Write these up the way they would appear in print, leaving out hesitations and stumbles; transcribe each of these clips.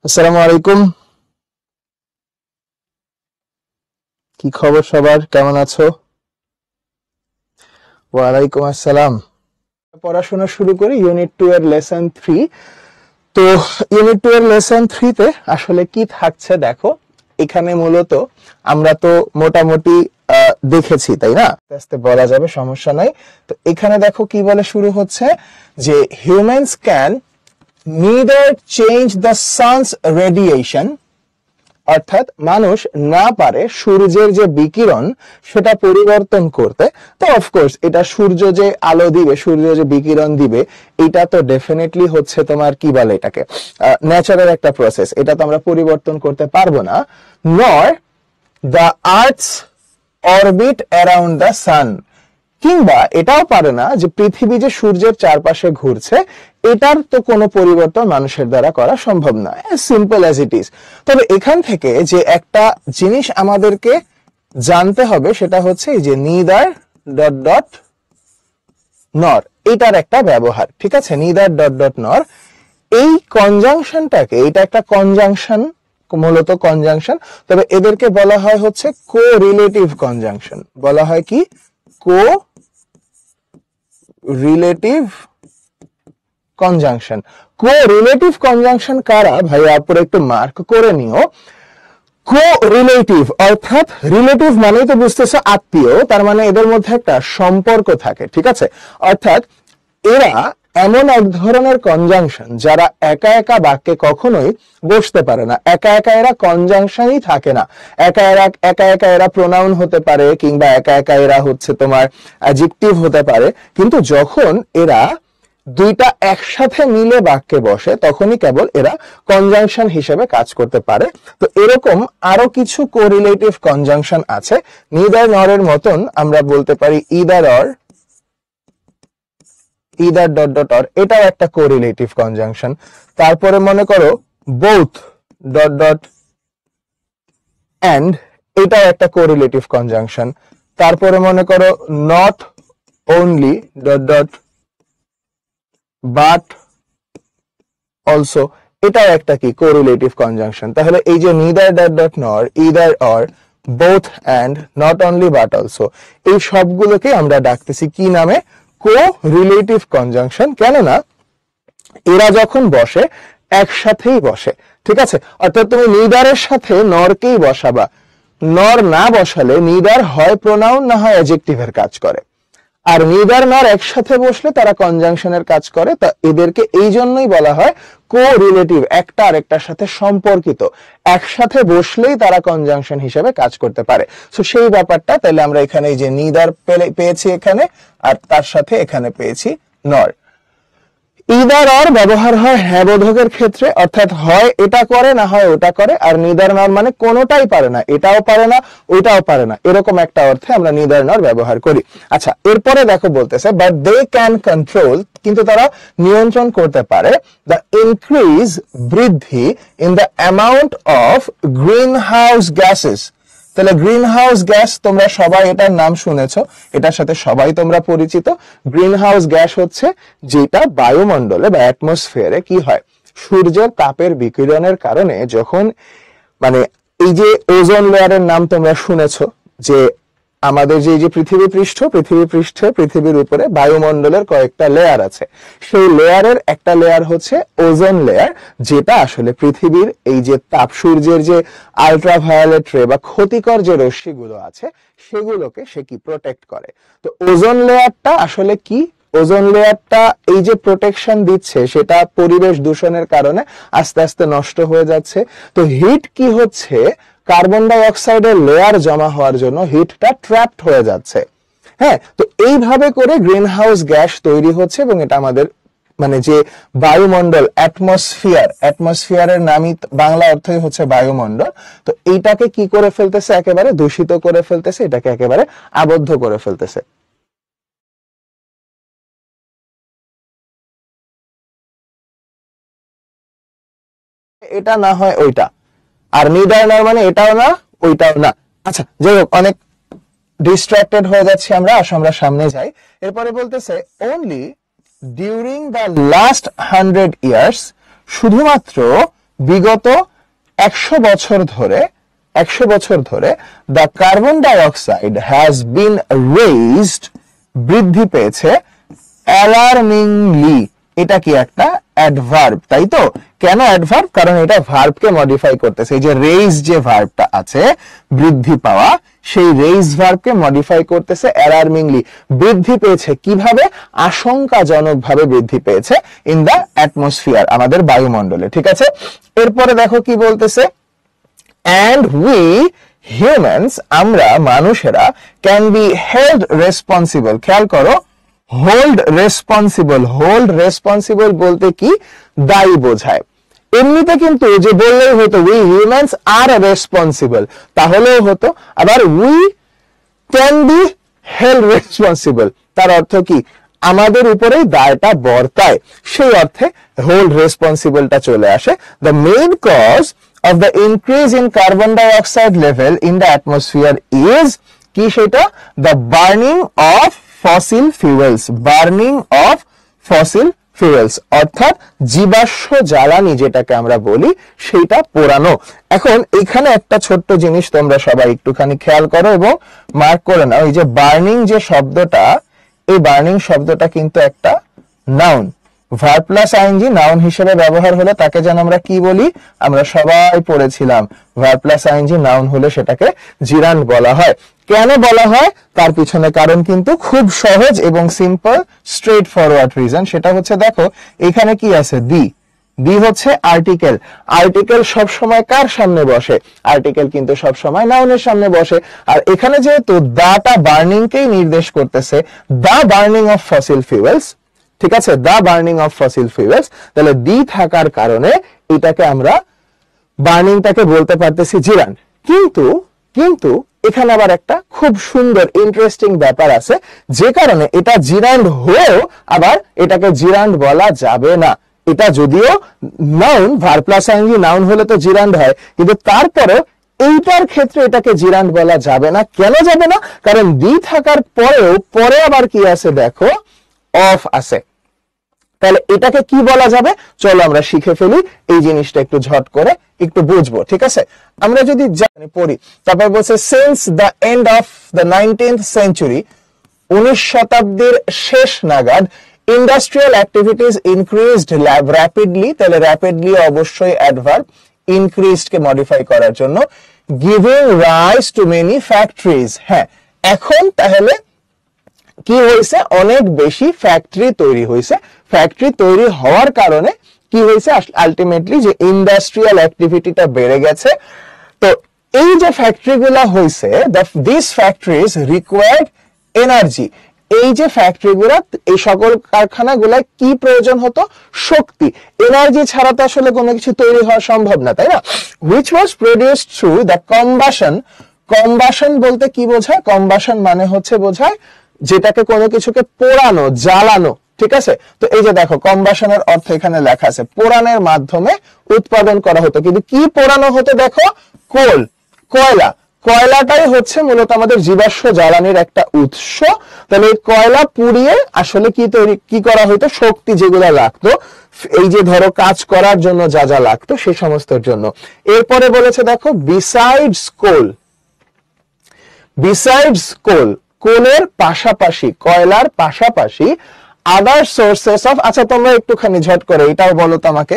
আসসালামু আলাইকুম। কি খবর সবার, কেমন আছো? ওয়ালাইকুম আসসালাম। পড়াশোনা শুরু করি ইউনিট 2 এর লেসন 3। তো ইউনিট 2 এর লেসন 3 তে আসলে কি থাকছে দেখো। এখানে মূলত আমরা তো মোটামুটি দেখেছি, তাই না? আস্তে বলা যাবে, সমস্যা নাই। তো এখানে দেখো কি বলে শুরু হচ্ছে যে humans can neither change the sun's radiation, অর্থাৎ মানুষ না পারে সূর্যের যে বিকিরণ সেটা পরিবর্তন করতে। তো অফকোর্স এটা সূর্য যে আলো দিবে, সূর্য যে বিকিরণ দিবে, এটা তো ডেফিনেটলি হচ্ছে তোমার কি বলে এটাকে ন্যাচারাল একটা প্রসেস, এটা তো আমরা পরিবর্তন করতে পারবো না। নর the earths orbit around the sun, কিংবা এটাও পারে না যে পৃথিবী যে সূর্যের চারপাশে ঘুরছে এটার তো কোনো পরিবর্তন মানুষের দ্বারা করা সম্ভব না, সিম্পল অ্যাজ ইট ইজ। তবে এখান থেকে যে একটা জিনিস আমাদেরকে জানতে হবে সেটা হচ্ছে এই যে নিদার ডট ডট নর, এটার একটা ব্যবহার, ঠিক আছে? নিদার ডট ডট নর, এই কনজাংশনটাকে, এটা একটা কনজাংশন, মূলত কনজাংশন, তবে এদেরকে বলা হয় হচ্ছে কো রিলেটিভ কনজাংশন। বলা হয় কি? কো রিলেটিভ কনজাংশন। কো রিলেটিভ কনজাংশন কারা ভাইয়া, আপনারা একটু মার্ক করে নিও। কো রিলেটিভ অর্থাৎ রিলেটিভ মানে তো বুঝতেছো আত্মীয়, তার মানে এদের মধ্যে একটা সম্পর্ক থাকে, ঠিক আছে? অর্থাৎ এরা এমন এক ধরনের কনজাংশন যারা একা একা বাক্যে কখনোই বসতে পারে না। একা একা এরা কনজাংশনই থাকে না। একা একা এরা প্রোনাউন হতে পারে, কিংবা একা একা এরা হচ্ছে তোমার অ্যাডজেক্টিভ হতে পারে, কিন্তু যখন এরা দুইটা একসাথে মিলে বাক্যে বসে তখনই কেবল এরা কনজাংশন হিসেবে কাজ করতে পারে। তো এরকম আরো কিছু কোরিলেটিভ কনজাংশন আছে। নিদার নরের মতন আমরা বলতে পারি either or, either dot dot or, এটাও একটা কোরিলেটিভ কনজাংশন। তারপরে মনে করো বোথ ডট ডট এন্ড, এটাও একটা কোরিলেটিভ কনজাংশন। তারপরে মনে করো not only dot dot but also, এটাও একটা কি কোরিলেটিভ কনজাংশন। তাহলে এই যে neither dot dot nor, either or, both and, not only but also, এই সবগুলোকে আমরা ডাকতেছি কি নামে? Correlative conjunction. কেননা এরা যখন বসে একসাথেই বসে, ঠিক আছে? অর্থাৎ তুমি নিদারের সাথে নরকেই বসাবা, নর না বসালে নিদার হয় প্রোনাউন না হয় অ্যাডজেক্টিভের কাজ করে, আর নিদার নর একসাথে বসলে তারা কনজাংশনের কাজ করে। তা এদেরকে এই জন্যই বলা হয় কো রিলেটিভ, একটা আরেকটার সাথে সম্পর্কিত, একসাথে বসলেই তারা কনজাংশন হিসেবে কাজ করতে পারে। সো সেই ব্যাপারটা তাহলে আমরা এখানে এই যে নিদার পেয়েছি এখানে, আর তার সাথে এখানে পেয়েছি নর। ইদার অর ব্যবহার হয় হ্যাঁ বোধকের ক্ষেত্রে, অর্থাৎ হয় এটা করে না হয় ওটা করে, আর নিদার নর মানে কোনোটাই পারে না, এটাও পারে না ওইটাও পারে না, এরকম একটা অর্থে আমরা নিদার নর ব্যবহার করি। আচ্ছা, এরপরে দেখো বলতেছে বাট দে ক্যান কন্ট্রোল, কিন্তু তারা নিয়ন্ত্রণ করতে পারে, দ্য ইনক্রিজ, বৃদ্ধি, in the amount of greenhouse gases. তাহলে গ্রিন হাউস গ্যাস তোমরা সবাই এটার নাম শুনেছো, এটার সাথে সবাই তোমরা পরিচিত। গ্রিন হাউস গ্যাস হচ্ছে যেটা বায়ুমণ্ডলে বা অ্যাটমসফিয়ারে কি হয়, সূর্যের তাপের বিকিরণের কারণে যখন মানে এই যে ওজোন লেয়ারের নাম তোমরা শুনেছো, যে আমাদের যে পৃথিবী পৃষ্ঠে পৃথিবীর উপরে বায়ুমণ্ডলের কয়েকটা লেয়ার আছে, সেই লেয়ারের একটা লেয়ার হচ্ছে ওজোন লেয়ার, যেটা আসলে পৃথিবীর এই যে তাপ, সূর্যের যে আলট্রাভায়োলেট রে বা ক্ষতিকর যে রশ্মিগুলো আছে সেগুলোকে সে কি প্রোটেক্ট করে। তো ওজোন লেয়ারটা আসলে কি, ওজোন লেয়ারটা এই যে প্রোটেকশন দিচ্ছে সেটা পরিবেশ দূষণের কারণে আস্তে আস্তে নষ্ট হয়ে যাচ্ছে। তো হিট কি হচ্ছে, কার্বন ডাই অক্সাইডের লেয়ার জমা হওয়ার জন্য হিটটা ট্র্যাপড হয়ে যাচ্ছে। হ্যাঁ, তো এইভাবে করে গ্রিন হাউস গ্যাস তৈরি হচ্ছে, এবং এটা আমাদের মানে যে বায়ুমণ্ডল, অ্যাটমসফিয়ারের নামই বাংলা অর্থই হচ্ছে বায়ুমণ্ডল। তো এইটাকে কি করে ফেলতেছে, একেবারে দূষিত করে ফেলতেছে, এটাকে একেবারে আবদ্ধ করে ফেলতেছে। এটা না হয় ওইটা, আর নিদার নর মানে এটাও না ওইটাও না। আচ্ছা, যাই হোক, অনেক ডিস্ট্রাক্টেড হয়ে যাচ্ছি আমরা, আসো আমরা সামনে যাই। এরপরে বলতেছে only during the last 100 years, শুধুমাত্র বিগত 100 বছর ধরে the carbon dioxide has been raised, বৃদ্ধি পেয়েছে alarmingly। এটা কি একটা অ্যাডভার্ব, তাই তো? কেন অ্যাডভার্ব? কারণ এটা ভার্বকে মডিফাই করতেছে। এই যে রেইজ যে ভার্বটা আছে, বৃদ্ধি পাওয়া, সেই রেইজ ভার্বকে মডিফাই করতেছে অ্যালার্মিংলি। বৃদ্ধি পেয়েছে কিভাবে? আশঙ্কাজনক ভাবে বৃদ্ধি পেয়েছে ইন দা অ্যাটমসফিয়ার, আমাদের বায়ুমণ্ডলে। ঠিক আছে, এরপরে দেখো কি বলতেছে, and we humans, আমরা মানুষেরা, can be held responsible। খেয়াল করো, hold responsible বলতে কি? দায়ী বোঝায়। এমনিতে কিন্তু যে বললেই হতো we humans are responsible, তাহলেও হতো। আবার we can be held responsible, তার অর্থ কি? আমাদের উপরেই দায়টা বর্তায়, সেই অর্থে hold responsible-টা চলে আসে। The main cause of the increase in carbon dioxide level in the atmosphere is কি? সেটা the burning of fossil fuels, অর্থাৎ জীবাশ্ম জ্বালানি যেটাকে আমরা বলি, সেটা পোড়ানো। এখন এখানে একটা ছোট্ট জিনিস তোমরা সবাই একটুখানি খেয়াল করো এবং মার্ক করে নাও। এই যে বার্নিং যে শব্দটা, এই বার্নিং শব্দটা কিন্তু একটা noun. Verb plus ING noun হিসেবে ব্যবহার হলে তাকে যেন আমরা কি বলি? আমরা সবাই পড়েছিলাম, ভার্ব প্লাস আইএনজি নাউন হলে সেটাকে জিরান্ড বলা হয়। কেন বলা হয়? তার পিছনে কারণ কিন্তু খুব সহজ এবং সিম্পল, স্ট্রেট ফরওয়ার্ড রিজন। সেটা হচ্ছে, দেখো এখানে কি আছে? দি হচ্ছে আর্টিকেল। আর্টিকেল সব সময় কার সামনে বসে? আর্টিকেল কিন্তু সব সময় নাউনের সামনে বসে। আর এখানে যেহেতু দাটা বার্নিং কেই নির্দেশ করতেছে, দা বার্নিং অফ ফসিল ফিউয়েলস, ঠিক আছে, দা বার্নিং অফ ফসিল ফিউয়েলস, তাহলে দি থাকার কারণে এটাকে আমরা বার্নিংটাকে বলতে পারতেছি জিরান্ড। কিন্তু এখানে আবার একটা খুব সুন্দর ইন্টারেস্টিং ব্যাপার আছে, যে কারণে এটা জিরান্ড হয়েও আবার এটাকে জিরান্ড বলা যাবে না। এটা যদিও noun, verb plus ING noun হলে তো জিরান্ড হয়, কিন্তু তারপরেও এইটার ক্ষেত্রে এটাকে জিরান্ড বলা যাবে না। কেন যাবে না? কারণ দি থাকার পরেও পরে আবার কি আছে? দেখো অফ আছে। তাহলে এটাকে কি বলা যাবে? চলো আমরা শিখে ফেলি, এই জিনিসটা একটু ঝট করে একটু বুঝবো। ঠিক আছে, আমরা যদি জানি পড়ি, তারপর বলছে since the end of the 19th century, 19 শতাব্দীর শেষ নাগাদ, ইন্ডাস্ট্রিয়াল অ্যাক্টিভিটিস ইনক্রিজড র্যাপিডলি। তাহলে র্যাপিডলি অবশ্যই অ্যাডভার্ব, ইনক্রিজড কে মডিফাই করার জন্য, giving rise to many factories. হ্যাঁ, এখন তাহলে কি হয়েছে? অনেক বেশি ফ্যাক্টরি তৈরি হয়েছে। ফ্যাক্টরি তৈরি হওয়ার কারণে কি হয়েছে? আলটিমেটলি যে ইন্ডাস্ট্রিয়াল অ্যাক্টিভিটিটা বেড়ে গেছে। তো এই যে ফ্যাক্টরিগুলো হয়েছে, দিস ফ্যাক্টরিজ রিকোয়ার্ড এনার্জি। এই যে ফ্যাক্টরিগুলো, এই সকল কারখানাগুলো কি প্রয়োজন হতো? শক্তি। এনার্জি ছাড়া তো আসলে কোনো কিছু তৈরি হওয়া সম্ভব না, তাই না? which was produced through the combustion। Combustion বলতে কি বোঝায়? কম্বাসন মানে হচ্ছে বোঝায় যেটাকে কোনো কিছুকে পোড়ানো, জ্বালানো। ঠিক আছে, তো এই যে দেখো কম্বাসনের অর্থ এখানে লেখা আছে, পোড়ানোর মাধ্যমে উৎপাদন করা হতো। কিন্তু কি পোড়ানো হতো? দেখো কয়লা। কয়লাটাই হচ্ছে মূলত আমাদের জীবাশ্ম জ্বালানির একটা উৎস। তাহলে এই কয়লা পুড়িয়ে আসলে কি করা হতো? শক্তি যেগুলো লাগতো, এই যে ধরো কাজ করার জন্য যা যা লাগতো সে সমস্তের জন্য। এরপরে বলেছে দেখো বিসাইডস কোল, কোলের পাশাপাশি, কয়লার পাশাপাশি আদার সোর্সেস অফ। আচ্ছা তোমরা একটুখানি ঝট করে এটাও বলো তো আমাকে,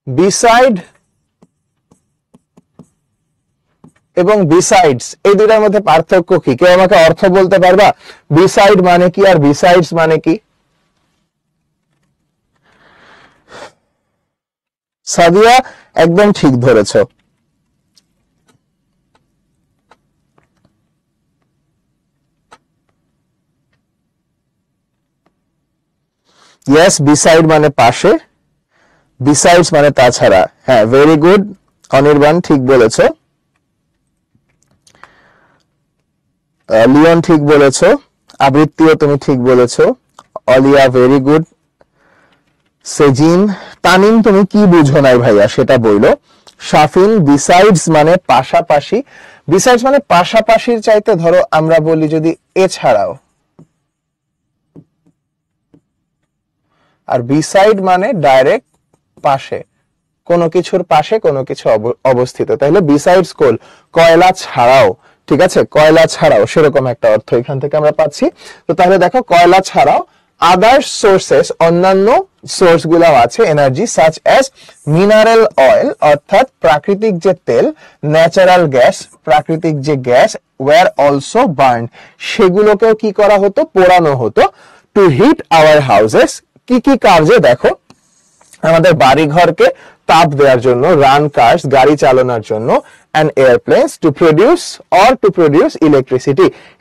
বিসাইড এবং বিসাইডস এই দুটার মধ্যে পার্থক্য কি? কেউ আমাকে অর্থ বলতে পারবা? বিসাইড মানে কি আর বিসাইডস মানে কি? সাদিয়া একদম ঠিক ধরেছো। ইয়েস, বিসাইড মানে পাশে, বিসাইডস মানে তাছাড়া। হ্যাঁ, ভেরি গুড অনির্বাণ, ঠিক বলেছো। লিওন ঠিক বলেছো, আবৃত্তিও তুমি ঠিক বলেছো, অলিয়া ভেরি গুড। সেজিন, তানিম তুমি কি বুঝো নাই ভাইয়া সেটা বইলো। শাফিন, বিসাইডস মানে পাশাপাশি। বিসাইডস মানে পাশাপাশির চাইতে ধরো আমরা বলি যদি এছাড়াও, আর বিসাইড মানে ডাইরেক্ট পাশে, কোনো কিছুর পাশে কোনো কিছু অবস্থিত। তাহলে বিসাইডস কোল, কয়লা ছাড়াও, ঠিক আছে, কয়লা ছাড়াও, সেরকম একটা অর্থ এখান থেকে আমরা পাচ্ছি। তো তাহলে দেখো কয়লা ছাড়াও আদার সোর্সেস, অন্যান্য সোর্স গুলো আছে energy, such as mineral oil অর্থাৎ প্রাকৃতিক যে তেল, ন্যাচারাল গ্যাস প্রাকৃতিক যে গ্যাস, ওয়্যার অলসো বার্ন সেগুলোকেও কি করা হতো, পোড়ানো হতো। টু হিট আওয়ার হাউসেস, কি কি কার্যে, দেখো আমাদের বাড়ি ঘরকে তাপ দেওয়ার জন্য, রান কার্স গাড়ি চালানোর জন্য, and airplanes to produce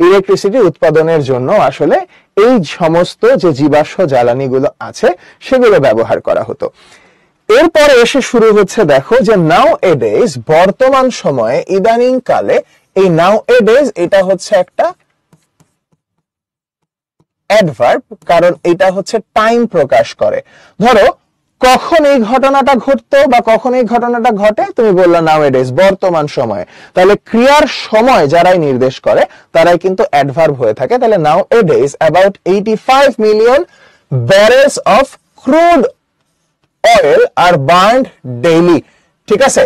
electricity উৎপাদনের জন্য আসলে এই সমস্ত যে জীবাশ্ম জ্বালানিগুলো আছে সেগুলো ব্যবহার করা হতো। এরপরে এসে শুরু হচ্ছে দেখো যে নাও এ ডেজ, বর্তমান সময়ে, ইদানিং কালে। এই নাও এ ডেজ এটা হচ্ছে একটা অ্যাডভার্ব, কারণ এটা হচ্ছে টাইম প্রকাশ করে। ধরো কখন এই ঘটনাটা ঘটতো বা কখন এই ঘটনাটা ঘটে, তুমি বললা নাও এ ডেজ, বর্তমান সময়ে। তাহলে ক্রিয়ার সময় যারাই নির্দেশ করে তারাই কিন্তু অ্যাডভার্ব হয়ে থাকে। তাহলে nowadays about 85 million barrels of crude oil are burned daily, ঠিক আছে।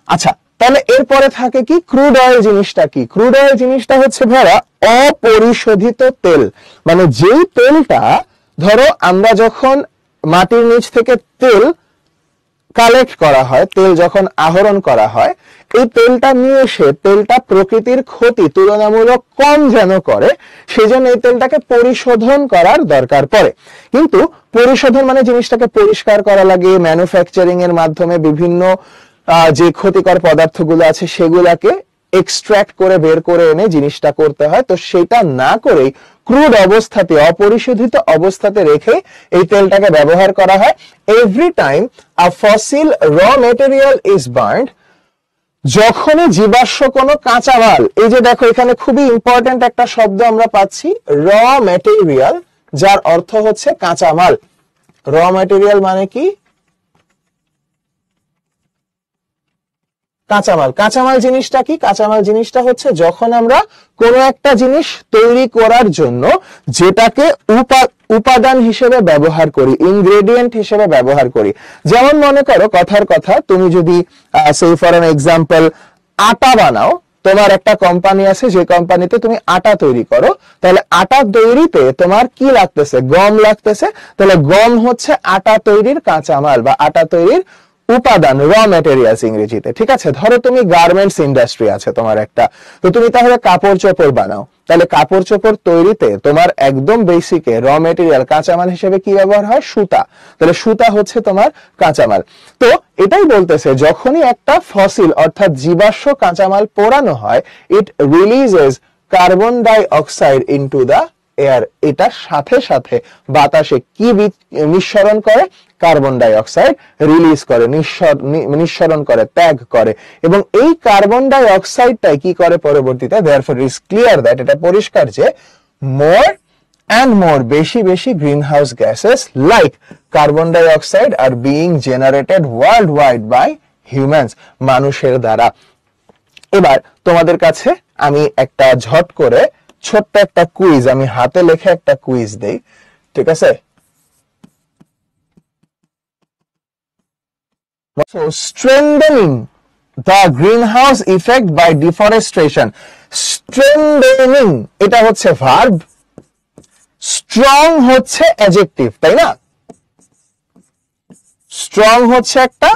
আচ্ছা, তাহলে এরপরে থাকে কি, ক্রুড অয়েল জিনিসটা কি? ক্রুড অয়েল জিনিসটা হচ্ছে ধরো অপরিশোধিত তেল, মানে যেই তেলটা ধরো আমরা যখন মাটির নিচ থেকে তেল কালেক্ট করা হয়, তেল যখন আহরণ করা হয়, এই তেলটা নিয়ে এসে তেলটা প্রকৃতির ক্ষতি তুলনামূলক কম যেন করে, সেজন্য এই তেলটাকে পরিশোধন করার দরকার পড়ে। কিন্তু পরিশোধন মানে জিনিসটাকে পরিষ্কার করা লাগে, ম্যানুফ্যাকচারিং এর মাধ্যমে বিভিন্ন যে ক্ষতিকর পদার্থগুলো আছে সেগুলাকে এক্সট্রাক্ট করে বের করে এনে জিনিসটা করতে হয়। তো সেটা না করেই ক্রুড অবস্থাতে, অপরিশোধিত অবস্থাতে রেখে এই তেলটাকে ব্যবহার করা হয়। এভরি টাইম আ ফসিল র মেটেরিয়াল ইজ বার্নড, যখনই জীবাশ্ম কোনো কাঁচামাল, এই যে দেখো এখানে খুবই ইম্পর্টেন্ট একটা শব্দ আমরা পাচ্ছি, র মেটেরিয়াল, যার অর্থ হচ্ছে কাঁচামাল। র মেটেরিয়াল মানে কি? কাঁচামাল। কাঁচামাল জিনিসটা কি? কাঁচামাল জিনিসটা হচ্ছে যখন আমরা কোনো একটা জিনিস তৈরি করার জন্য যেটাকে উপাদান হিসেবে ব্যবহার করি, ইনগ্রেডিয়েন্ট হিসেবে ব্যবহার করি। যেমন মনে করো, কথার কথা, তুমি যদি সে ফর এন এক্সাম্পল আটা বানাও, তোমার একটা কোম্পানি আছে যে কোম্পানিতে তুমি আটা তৈরি করো, তাহলে আটা তৈরিতে তোমার কি লাগতেছে? গম লাগতেছে। তাহলে গম হচ্ছে আটা তৈরির কাঁচামাল বা আটা তৈরির উপাদান, র ম্যাটেরিয়ালস ইংরেজিতে, ঠিক আছে। ধরো তুমি গার্মেন্টস ইন্ডাস্ট্রি আছে তোমার একটা, তো তুমি তাহলে কাপড় চোপড় বানাও, তাহলে কাপড় চোপড় তৈরিতে তোমার একদম বেসিকে র ম্যাটেরিয়াল কাঁচামাল হিসেবে কি ব্যবহার হয়? সুতা। তাহলে সুতা হচ্ছে তোমার কাঁচামাল। তো এটাই বলতেছে, যখনই একটা ফসিল অর্থাৎ জীবাশ্ম কাঁচামাল পোড়ানো হয়, it releases carbon dioxide into the air, এটা সাথে সাথে বাতাসে কি নিঃসরণ করে? কার্বন ডাই অক্সাইড রিলিজ করে, নিঃসরণ করে, ত্যাগ করে। এবং এই কার্বন ডাই অক্সাইডটাই কি করে পরবর্তীতে? দেয়ারফর ইজ ক্লিয়ার দ্যাট, এটা পরিষ্কার যে মোর অ্যান্ড মোর, বেশি বেশি greenhouse gases like carbon dioxide are being generated worldwide by humans, মানুষের দ্বারা। এবার তোমাদের কাছে আমি একটা ঝট করে ছোট্ট একটা কুইজ, আমি হাতে লেখে একটা কুইজ দেই, ঠিক আছে। So, strengthening the greenhouse effect by deforestation. Strengthening এটা হচ্ছে ভার্ব, স্ট্রং হচ্ছে অ্যাডজেক্টিভ, তাই না? স্ট্রং হচ্ছে একটা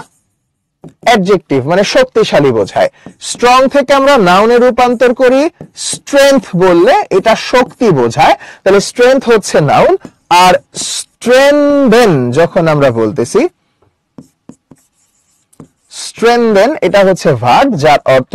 অ্যাডজেক্টিভ, মানে শক্তিশালী বোঝায়। স্ট্রং থেকে আমরা নাউনে রূপান্তর করি, স্ট্রেংথ বললে এটা শক্তি বোঝায়। তাহলে স্ট্রেংথ হচ্ছে নাউন, আর স্ট্রেনদেন যখন আমরা বলতেছি, স্ট্রেনদেন এটা হচ্ছে ভার্ব, যার অর্থ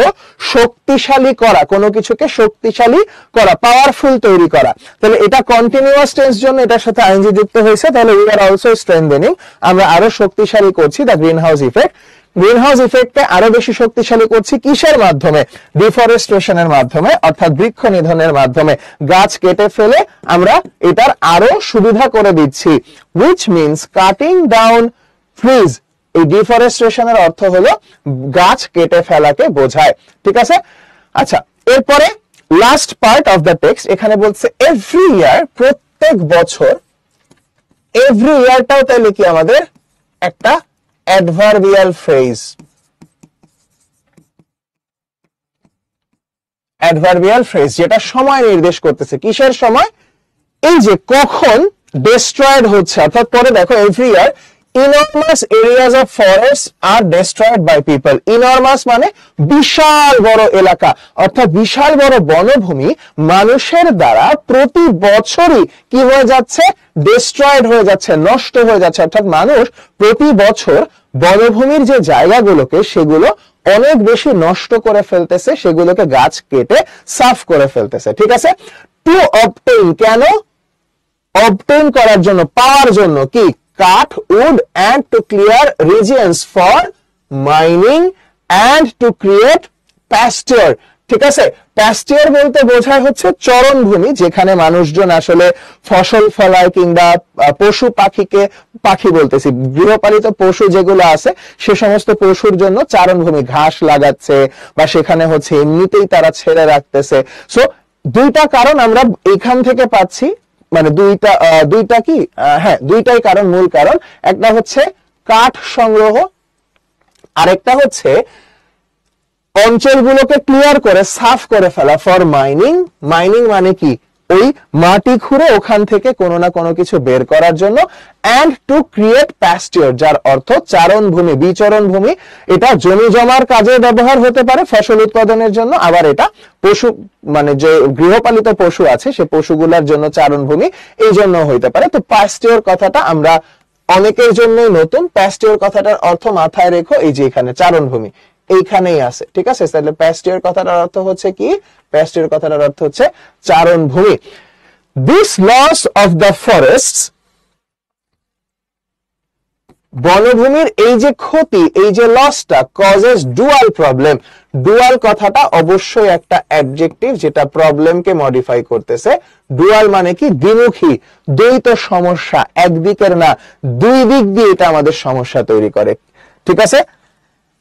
শক্তিশালী করা, কোনো কিছুকে শক্তিশালী করা, পাওয়ারফুল তৈরি করা। তাহলে এটা কন্টিনিউয়াস টেন্স জন্য এটার সাথে আইএনজি যুক্ত হয়েছে, তাহলে উই আর অলসো স্ট্রেনদেনিং, আমরা আরো শক্তিশালী করছি the greenhouse effect. Greenhouse ইফেক্টকে আরো বেশি শক্তিশালী করছি কিসের মাধ্যমে? ডিফরেস্টেশনের মাধ্যমে, অর্থাৎ বৃক্ষ নিধনের মাধ্যমে। গাছ কেটে ফেলে আমরা এটার আরো সুবিধা করে দিচ্ছি, which means cutting down trees। এই ডিফরেস্টেশনের অর্থ হলো গাছ কেটে ফেলাকে বোঝায়, ঠিক আছে। আচ্ছা, এরপরে last part of the text, এখানে বলছে এভরি ইয়ার, প্রত্যেক বছর, এভরি ইয়ারটাও তাহলে কি আমাদের একটা অ্যাডভার্বিয়াল ফ্রেজ, অ্যাডভার্বিয়াল ফ্রেজ যেটা সময় নির্দেশ করতেছে। কিসের সময়? এই যে কখন destroyed হচ্ছে, অর্থাৎ পরে দেখো every year enormous areas of forests are destroyed by people. enormous মানে বিশাল বড় এলাকা, অর্থাৎ বিশাল বড় বনভূমি মানুষের দ্বারা প্রতি বছরই কি হয়ে যাচ্ছে? destroyed হয়ে যাচ্ছে, নষ্ট হয়ে যাচ্ছে। অর্থাৎ মানুষ প্রতি বছর বনভূমির যে জায়গাগুলোকে সেগুলো অনেক বেশি নষ্ট করে ফেলতেছে, সেগুলোকে গাছ কেটে সাফ করে ফেলতেছে। ঠিক আছে, টু অবটেইন, কেন? অবটেইন করার জন্য, পাওয়ার জন্য কি? কাঠ, would and to clear regions for mining and to create pasture. ঠিক আছে, pasture বলতে বোঝায় হচ্ছে চরণভূমি, যেখানে মানুষজন আসলে ফসল ফলায় কিংবা পশু পাখিকে, পাখি বলতেছি গৃহপালিত পশু যেগুলো আছে সে সমস্ত পশুর জন্য চারণভূমি, ঘাস লাগাচ্ছে বা সেখানে হচ্ছে এমনিতেই তারা ছেড়ে রাখতেছে। সো দুইটা কারণ আমরা এখান থেকে পাচ্ছি, মানে দুইটা কি, হ্যাঁ দুইটাই কারণ, মূল কারণ। একটা হচ্ছে কাঠ সংগ্রহ, আরেকটা হচ্ছে অঞ্চলগুলোকে ক্লিয়ার করে সাফ করে ফেলা ফর মাইনিং। মাইনিং মানে কি? ওই মাটি খুঁড়ে ওখান থেকে কোনো না কোনো কিছু বের করার জন্য। অ্যান্ড টু ক্রিয়েট প্যাস্টিওর, যার অর্থ চারণভূমি, বিচরণভূমি। এটা জমি জমার কাজে ব্যবহার হতে পারে ফসল উৎপাদনের জন্য, আবার এটা পশু মানে যে গৃহপালিত পশু আছে সে পশুগুলোর জন্য চারণভূমি এই জন্য হইতে পারে। তো প্যাস্টিওর কথাটা আমরা অনেকের জন্যই নতুন। প্যাস্টিওর কথাটার অর্থ মাথায় রেখো, এই যে এখানে চারণভূমি এইখানেই আছে। ঠিক আছে, তাহলে প্যাস্টিওর কথাটার অর্থ হচ্ছে কি? প্যাস্টিওর কথাটার অর্থ হচ্ছে চারণভূমি। This loss of the forests, বনভূমির এই যে ক্ষতি, এই যে লসটা, কজেস ডুয়াল প্রবলেম। ডুয়াল কথাটা অবশ্যই একটা অ্যাডজেক্টিভ যেটা প্রবলেমকে মডিফাই করতেছে। ডুয়াল মানে কি? দ্বিমুখী, দ্বৈত সমস্যা, একদিকের না দুই দিক দিয়ে এটা আমাদের সমস্যা তৈরি করে। ঠিক আছে,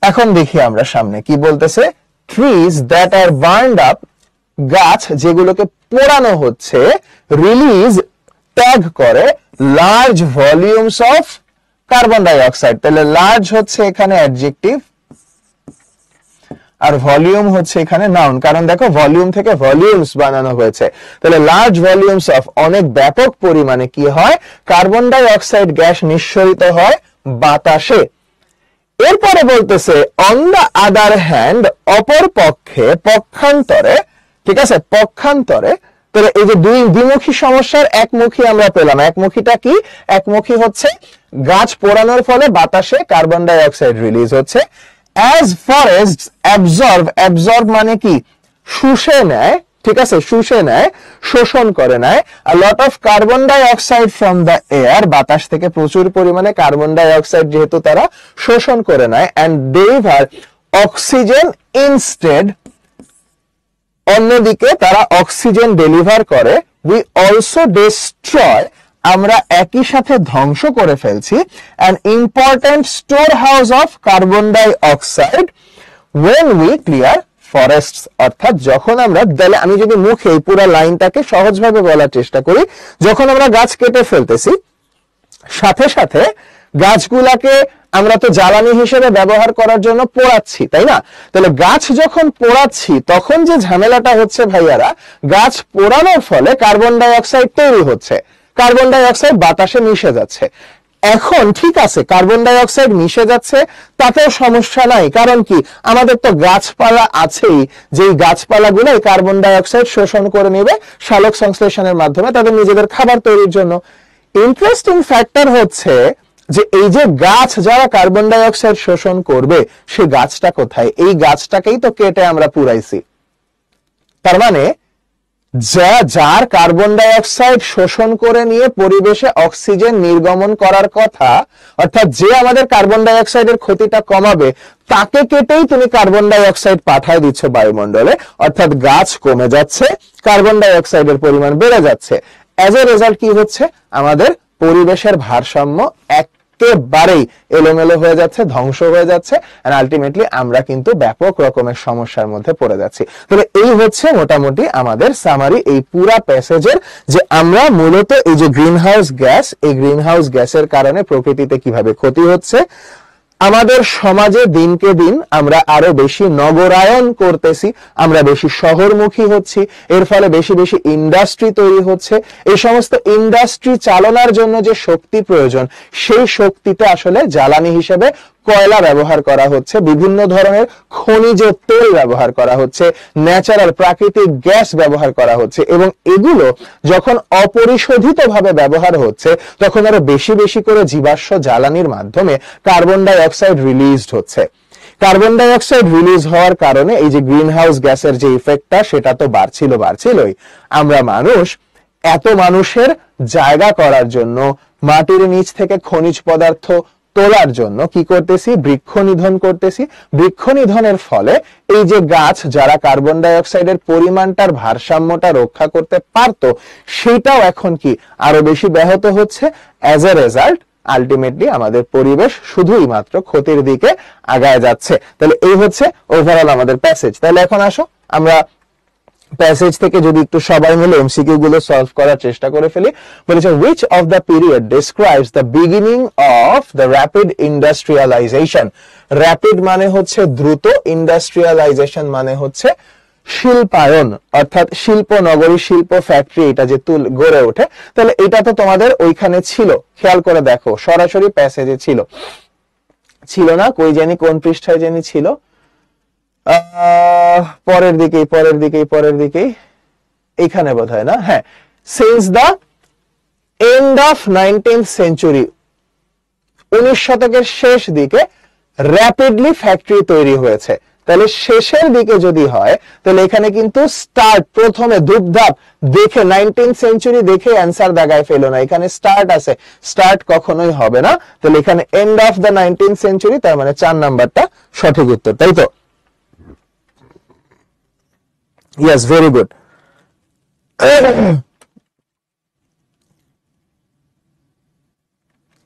এখন দেখি আমরা সামনে কি বলতেছে। Trees that are burned up, গাছ যেগুলোকে পোড়ানো হচ্ছে, রিলিজ ত্যাগ করে large volumes of carbon dioxide. তাহলে লার্জ হচ্ছে এখানে অ্যাডজেক্টিভ আর ভলিউম হচ্ছে এখানে নাউন, কারণ দেখো ভলিউম থেকে ভলিউমস বানানো হয়েছে। তাহলে লার্জ ভলিউমস অফ, অনেক ব্যাপক পরিমাণে কি হয়? কার্বন ডাই অক্সাইড গ্যাস নিঃসরিত হয় বাতাসে। এরপরে বলতেছে অন দ্য আদার হ্যান্ড, অপর পক্ষে, পক্ষান্তরে। ঠিক আছে, পক্ষান্তরে। তাহলে এই যে দুই দ্বিমুখী সমস্যার একমুখী আমরা পেলাম। একমুখীটা কি? একমুখী হচ্ছে গাছ পোড়ানোর ফলে বাতাসে কার্বন ডাই অক্সাইড রিলিজ হচ্ছে। অ্যাজ ফরেস্টস অ্যাবজর্ব, অ্যাবজর্ব মানে কি? শুষে নেয়। ঠিক আছে, শুষে নেয়, শোষণ করে নেয় a lot of carbon dioxide from the air, বাতাস থেকে প্রচুর পরিমাণে কার্বন ডাই অক্সাইড যেহেতু তারা শোষণ করে নেয়, and deliver oxygen instead, অন্যদিকে তারা অক্সিজেন ডেলিভার করে। we also destroy, আমরা একই সাথে ধ্বংস করে ফেলছি an important storehouse of carbon dioxide when we clear forests. অর্থাৎ যখন আমরা, তাহলে আমি যদি মুখে এই পুরো লাইনটাকে সহজভাবে বলার চেষ্টা করি, যখন আমরা গাছ কেটে ফেলতেছি সাথে সাথে গাছগুলাকে আমরা তো জ্বালানি হিসেবে ব্যবহার করার জন্য পোড়াচ্ছি, তাই না? তাহলে গাছ যখন পোড়াচ্ছি তখন যে ঝামেলাটা হচ্ছে ভাইয়ারা, গাছ পোড়ানোর ফলে কার্বন ডাই অক্সাইড তৈরি হচ্ছে, কার্বন ডাই অক্সাইড বাতাসে মিশে যাচ্ছে। এখন ঠিক আছে, কার্বন ডাই অক্সাইড মিশে যাচ্ছে, তাতেও সমস্যা নাই, কারণ কি? আমাদের তো গাছপালা আছেই, যেই গাছপালাগুলো এই কার্বন ডাই অক্সাইড শোষণ করে নেবে সালোক সংশ্লেষণের মাধ্যমে তাদের নিজেদের খাবার তৈরির জন্য। ইন্টারেস্টিং ফ্যাক্টর হচ্ছে যে এই যে গাছ যারা কার্বন ডাই অক্সাইড শোষণ করবে, সেই গাছটা কোথায়? এই গাছটাকেই তো কেটে আমরা পুড়াইছি। তার মানে যার কার্বন ডাই অক্সাইড শোষণ করে নিয়ে পরিবেশে অক্সিজেন নির্গমন করার কথা, অর্থাৎ যে আমাদের কার্বন ডাই অক্সাইডের ক্ষতিটা কমাবে, তাকে কেটেই তুমি কার্বন ডাই অক্সাইড পাঠায় দিচ্ছ বায়ুমণ্ডলে। অর্থাৎ গাছ কমে যাচ্ছে, কার্বন ডাই অক্সাইডের পরিমাণ বেড়ে যাচ্ছে। অ্যাজ এ রেজাল্ট কি হচ্ছে? আমাদের পরিবেশের ভারসাম্য একেবারেই এলোমেলো হয়ে যাচ্ছে, ধ্বংস হয়ে যাচ্ছে, এন্ড আলটিমেটলি আমরা কিন্তু ব্যাপক রকমের সমস্যার মধ্যে পড়ে যাচ্ছি। তাহলে এই হচ্ছে মোটামুটি আমাদের সামারি এই পুরা প্যাসেজের, যে আমরা মূলত এই যে গ্রিনহাউস গ্যাস, এই গ্রিনহাউস গ্যাসের কারণে প্রকৃতিতে কিভাবে ক্ষতি হচ্ছে, আমাদের সমাজে দিনকে দিন আমরা আরো বেশি নগরায়ন করতেছি, আমরা বেশি শহরমুখী হচ্ছি, এর ফলে বেশি বেশি ইন্ডাস্ট্রি তৈরি হচ্ছে। এই সমস্ত ইন্ডাস্ট্রি চালনার জন্য যে শক্তি প্রয়োজন, সেই শক্তিতে আসলে জ্বালানি হিসেবে কয়লা ব্যবহার করা হচ্ছে, বিভিন্ন ধরনের খনিজ তেল ব্যবহার করা হচ্ছে, ন্যাচারাল প্রাকৃতিক গ্যাস ব্যবহার করা হচ্ছে, এবং এগুলো যখন অপরিশোধিতভাবে ব্যবহার হচ্ছে তখন আরো বেশি বেশি করে জীবাশ্ম জ্বালানির মাধ্যমে কার্বন ডাই অক্সাইড রিলিজড হচ্ছে। কার্বন ডাই অক্সাইড রিলিজ হওয়ার কারণে এই যে গ্রিন হাউস গ্যাসের যে ইফেক্টটা, সেটা তো বাড়ছিলই। আমরা মানুষ এত মানুষের জায়গা করার জন্য, মাটির নিচ থেকে খনিজ পদার্থ তোলার জন্য কি করতেছি, বৃক্ষ নিধন করতেছি। বৃক্ষ নিধনের ফলে এই যে গাছ যারা কার্বন ডাই অক্সাইডের পরিমাণটার ভারসাম্যটা রক্ষা করতে পারতো, সেটাও এখন কি আরো বেশি ব্যাহত হচ্ছে। অ্যাজ এ রেজাল্ট আলটিমেটলি আমাদের পরিবেশ শুধুই মাত্র ক্ষতির দিকে আগায় যাচ্ছে। তাহলে এই হচ্ছে ওভারঅল আমাদের প্যাসেজ। তাহলে এখন আসো আমরা প্যাসেজ থেকে যদি একটু সবাই মিলে এমসিকিউ গুলো সলভ করার চেষ্টা করে ফেলি। বলেছে which of the period describes the beginning of the rapid industrialization? Rapid মানে হচ্ছে দ্রুত, ইন্ডাস্ট্রিয়ালাইজেশন মানে হচ্ছে শিল্পায়ন, অর্থাৎ শিল্প নগরী, শিল্প ফ্যাক্টরি এটা যে গড়ে ওঠে। তাহলে এটা তো তোমাদের ওইখানে ছিল, খেয়াল করে দেখো, সরাসরি প্যাসেজে ছিল না, কই জানি কোন পৃষ্ঠায় জানি ছিল, পরের দিকেই এখানে বোধহয় না, হ্যাঁ, since the end of 19th century, 19 শতকের শেষ দিকে র্যাপিডলি ফ্যাক্টরি তৈরি হয়েছে। তাহলে শেষের দিকে যদি হয়, তাহলে এখানে কিন্তু স্টার্ট, প্রথমে ধুপধাপ দেখে 19th সেঞ্চুরি দেখে অ্যান্সার দাগায় ফেলো না, এখানে স্টার্ট আছে, স্টার্ট কখনোই হবে না। তাহলে এখানে end of the 19th century, তার মানে 4 নাম্বারটা সঠিক উত্তর, তাই তো? Yes, very good.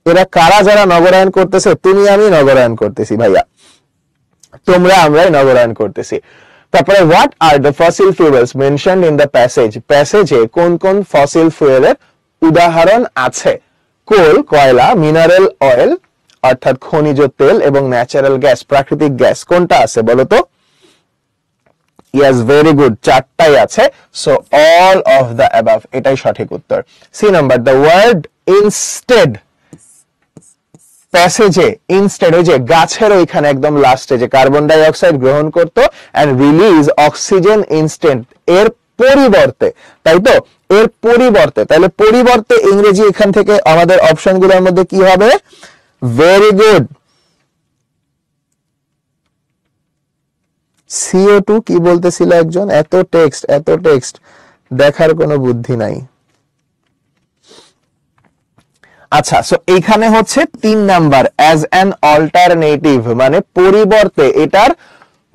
এরা কারা যারা নগরায়ন করতেছে? তুমি আমি নগরায়ন করতেছি ভাইয়া, তোমরা আমরাই নগরায়ন করতেছি। তারপরে what are the fossil fuels mentioned in the passage? প্যাসেজে কোন কোন ফসিল ফুয়েলের উদাহরণ আছে? কোল, কয়লা, মিনারেল অয়েল অর্থাৎ খনিজ তেল, এবং ন্যাচারাল গ্যাস প্রাকৃতিক গ্যাস, কোনটা আছে বলো তো? Yes, very good, চারটাই আছে। So all of the above, এটাই সঠিক উত্তর। C number, the word instead, প্যাসেজে ইনস্টেড, ওই যে গাছের ওইখানে একদম লাস্টে যে কার্বন ডাই অক্সাইড গ্রহণ করত এন্ড রিলিজ অক্সিজেন ইনস্ট্যান্ট, এর পরিবর্তে, তাই তো? এর পরিবর্তে, তাহলে পরিবর্তে ইংরেজি এখান থেকে আমাদের অপশনগুলোর মধ্যে কি হবে? ভেরি গুড, CO2 কি বলতেছিল একজন? এত টেক্সট দেখার কোনো বুদ্ধি নাই। আচ্ছা, সো এইখানে হচ্ছে 3 নাম্বার, অ্যাজ অ্যান অল্টারনেটিভ, মানে পরিবর্তে, এটার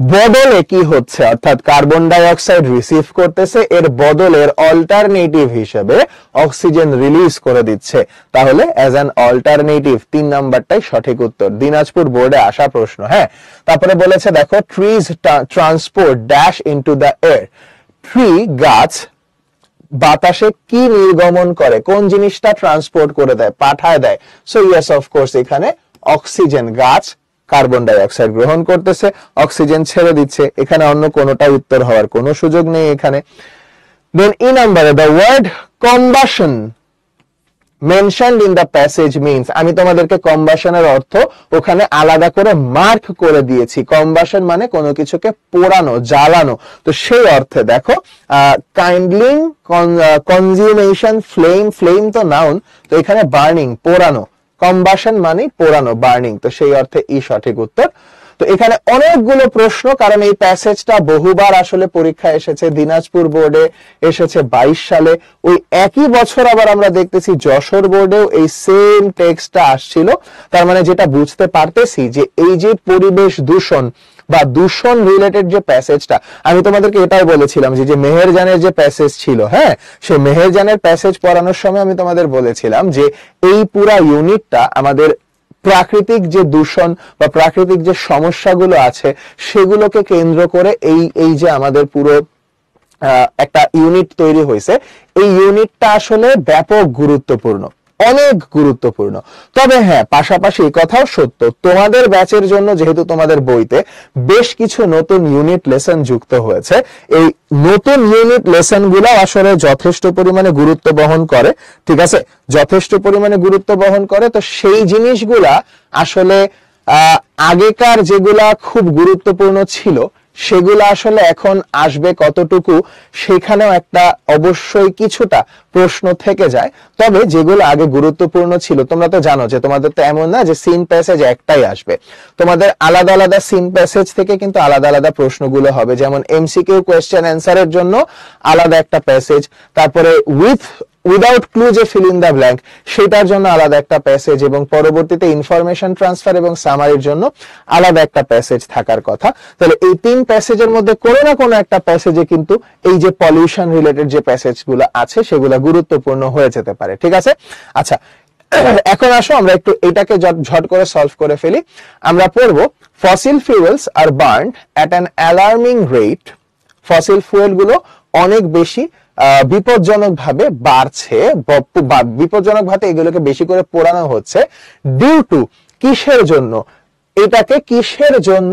বদলে কি হচ্ছে, অর্থাৎ কার্বন ডাই অক্সাইড রিসিভ করতেছে, এর বদলের অল্টারনেটিভ হিসেবে অক্সিজেন রিলিজ করে দিচ্ছে। তাহলে অ্যাজ অ্যান অল্টারনেটিভ, 3 নাম্বারটাই সঠিক উত্তর, দিনাজপুর বোর্ডে আসা প্রশ্ন। হ্যাঁ, তারপরে বলেছে দেখো, trees transport dash into the air, tree গাছ বাতাসে কি নির্গমন করে, কোন জিনিসটা ট্রান্সপোর্ট করে দেয়, পাঠায় দেয়? সো ইয়েস, অফ কোর্স, এখানে অক্সিজেন, গাছ কার্বন ডাই অক্সাইড গ্রহণ করতেছে, অক্সিজেন ছেড়ে দিচ্ছে, এখানে অন্য কোনোটা উত্তর হওয়ার কোনো সুযোগ নেই এখানে। দেন ই নাম্বারে, the word combustion mentioned in the passage means, আমি তোমাদেরকে কম্বাশনের অর্থ ওখানে আলাদা করে মার্ক করে দিয়েছি। কম্বাশন মানে কোনো কিছুকে পোড়ানো, জ্বালানো, তো সেই অর্থে দেখো, কাইন্ডলিং, কনজিউমেশন, ফ্লেম তো নাউন, তো এখানে বার্নিং, পোড়ানো, কম্বাশন মানে পোড়ানো, বার্নিং, তো সেই অর্থে ই সঠিক উত্তর। তো এখানে অনেকগুলো প্রশ্ন, কারণ এই প্যাসেজটা বহুবার আসলে পরীক্ষা এসেছে, দিনাজপুর বোর্ডে এসেছে 22 সালে, ওই একই বছর আবার আমরা দেখতেছি যশোর বোর্ডেও এই সেম টেক্সটটা আসছিল। তার মানে যেটা বুঝতে পারতেছি যে এই যে পরিবেশ দূষণ বা দূষণ রিলেটেড যে প্যাসেজটা, আমি তোমাদেরকে এটাও বলেছিলাম যে মেহেরজানের যে প্যাসেজ ছিল, হ্যাঁ, সেই মেহেরজানের প্যাসেজ পড়ানোর সময় আমি তোমাদের বলেছিলাম যে এই পুরা ইউনিটটা আমাদের প্রাকৃতিক যে দূষণ বা প্রাকৃতিক যে সমস্যাগুলো আছে সেগুলোকে কেন্দ্র করে এই যে আমাদের পুরো একটা ইউনিট তৈরি হয়েছে, এই ইউনিটটা আসলে ব্যাপক গুরুত্বপূর্ণ, অনেক গুরুত্বপূর্ণ। তবে হ্যাঁ, পাশাপাশি এই কথাও সত্য, তোমাদের ব্যাচের জন্য যেহেতু তোমাদের বইতে বেশ কিছু নতুন ইউনিট লেসন যুক্ত হয়েছে, এই নতুন ইউনিট লেসন গুলো আসলে যথেষ্ট পরিমাণে গুরুত্ব বহন করে, ঠিক আছে, যথেষ্ট পরিমাণে গুরুত্ব বহন করে। তো সেই জিনিসগুলা আসলে আগেকার যেগুলা খুব গুরুত্বপূর্ণ ছিল সেগুলো আসলে এখন আসবে কতটুকু, সেখানেও একটা অবশ্যই কিছুটা প্রশ্ন থেকে যায়। তবে যেগুলো আগে গুরুত্বপূর্ণ ছিল, তোমরা তো জানো যে তোমাদের তো এমন না যে সিন প্যাসেজ একটাই আসবে, তোমাদের আলাদা আলাদা সিন প্যাসেজ থেকে কিন্তু আলাদা আলাদা প্রশ্নগুলো হবে। যেমন এমসিকিউ কোয়েশ্চেন অ্যান্সারের জন্য আলাদা একটা প্যাসেজ, তারপরে উইদাউট ক্লু যে ফিল ইন দা ব্ল্যাঙ্ক সেটার জন্য আলাদা একটা প্যাসেজ, এবং পরবর্তীতে ইনফরমেশন ট্রান্সফার এবং সামারির জন্য আলাদা একটা প্যাসেজ থাকার কথা। তাহলে এই 3 প্যাসেজের মধ্যে কোনো না কোনো একটা প্যাসেজে কিন্তু এই যে পলিউশন রিলেটেড যে প্যাসেজগুলো আছে সেগুলো গুরুত্বপূর্ণ হয়ে যেতে পারে, ঠিক আছে। আচ্ছা, এখন আসো আমরা একটু এটাকে ঝট করে সলভ করে ফেলি। আমরা পড়বো fossil fuels are burned at an alarming rate. Fossil fuel গুলো অনেক বেশি বিপজ্জনক ভাবে বাড়ছে, বিপজ্জনক ভাবে এগুলোকে বেশি করে পোড়ানো হচ্ছে। ডিউ টু, কিসের জন্য, এটাকে কিসের জন্য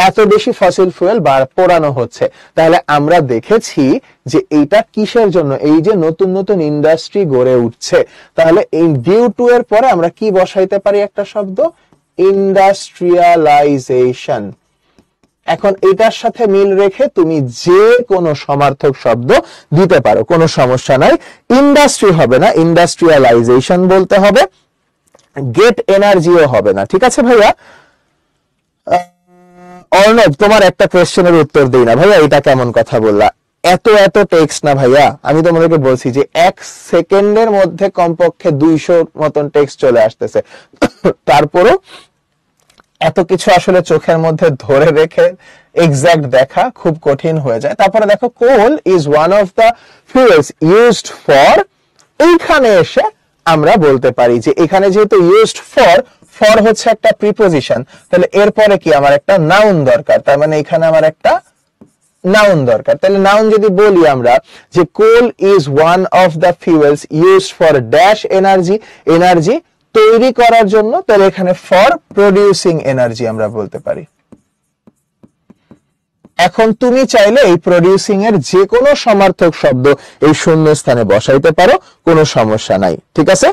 এত বেশি ফসিল ফুয়েল পোড়ানো হচ্ছে? তাহলে আমরা দেখেছি যে এইটা কিসের জন্য, এই যে নতুন নতুন ইন্ডাস্ট্রি গড়ে উঠছে, তাহলে এই ডিউ টু এর পরে আমরা কি বসাইতে পারি? একটা শব্দ, ইন্ডাস্ট্রিয়ালাইজেশন। এখন এটার সাথে মিল রেখে তুমি যে কোনো সমার্থক শব্দ দিতে পারো, কোনো সমস্যা নাই। ইন্ডাস্ট্রি হবে না, ইন্ডাস্ট্রিয়ালাইজেশন বলতে হবে, গেট এনার্জিও হবে না, ঠিক আছে ভাইয়া। অর্ণব, তোমার একটা কোয়েশ্চেনের উত্তর দেই না ভাইয়া, এটা কেমন কথা বললা? এত টেক্সট না ভাইয়া, আমি তোমাদেরকে বলছি যে 1 সেকেন্ডের মধ্যে কমপক্ষে 200 মতন টেক্সট চলে আসতেছে, তারপরও এত কিছু আসলে চোখের মধ্যে ধরে রেখে এক্সাক্ট দেখা খুব কঠিন হয়ে যায়। তারপরে দেখো, coal is one of the fuels used for, এইখানে এসে আমরা বলতে পারি যে এখানে যেহেতু ইউজড ফর হচ্ছে একটা প্রিপোজিশন, তাহলে এরপরে কি আমার একটা নাউন দরকার, তার মানে এখানে আমার একটা নাউন দরকার। তাহলে নাউন যদি বলি আমরা যে coal is one of the fuels used for dash energy, energy তৈরি করার জন্য, তাহলে এখানে ফর প্রডিউসিং এনার্জি আমরা বলতে পারি। এখন তুমি চাইলে এই প্রডিউসিং এর যে কোনো সমার্থক শব্দ এই শূন্য স্থানে বসাইতে পারো, কোনো সমস্যা নাই, ঠিক আছে।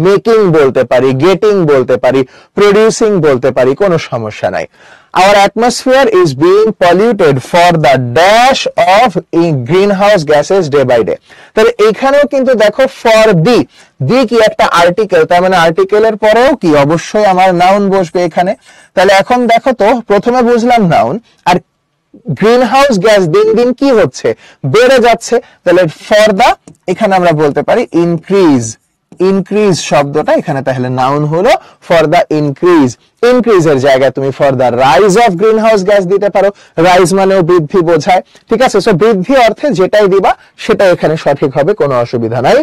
মেকিং বলতে পারি, গেটিং বলতে পারি, প্রডিউসিং বলতে পারি, কোনো সমস্যা নাই। Our atmosphere is being polluted for the dash of greenhouse gases day by day. তাহলে এখানেও কিন্তু দেখো ফর দি কি একটা আর্টিকেল, তার মানে আর্টিকেলের পরেও কি অবশ্যই আমার নাউন বসবে এখানে। তাহলে এখন দেখো তো, প্রথমে বুঝলাম নাউন, আর গ্রিন হাউস গ্যাস দিন দিন কি হচ্ছে, বেড়ে যাচ্ছে, তাহলে ফর দা এখানে আমরা বলতে পারি ইনক্রিজ, ইনক্রিজ শব্দটা এখানে তাহলে নাউন হলো ফর দা ইনক্রিজ। ইনক্রিজের জায়গায় তুমি for the rise of greenhouse gas দিতে পারো, রাইজ মানেও বৃদ্ধি বোঝায়, ঠিক আছে। সো বৃদ্ধি অর্থে যেটাই দিবা সেটা এখানে সঠিক হবে, কোনো অসুবিধা নাই।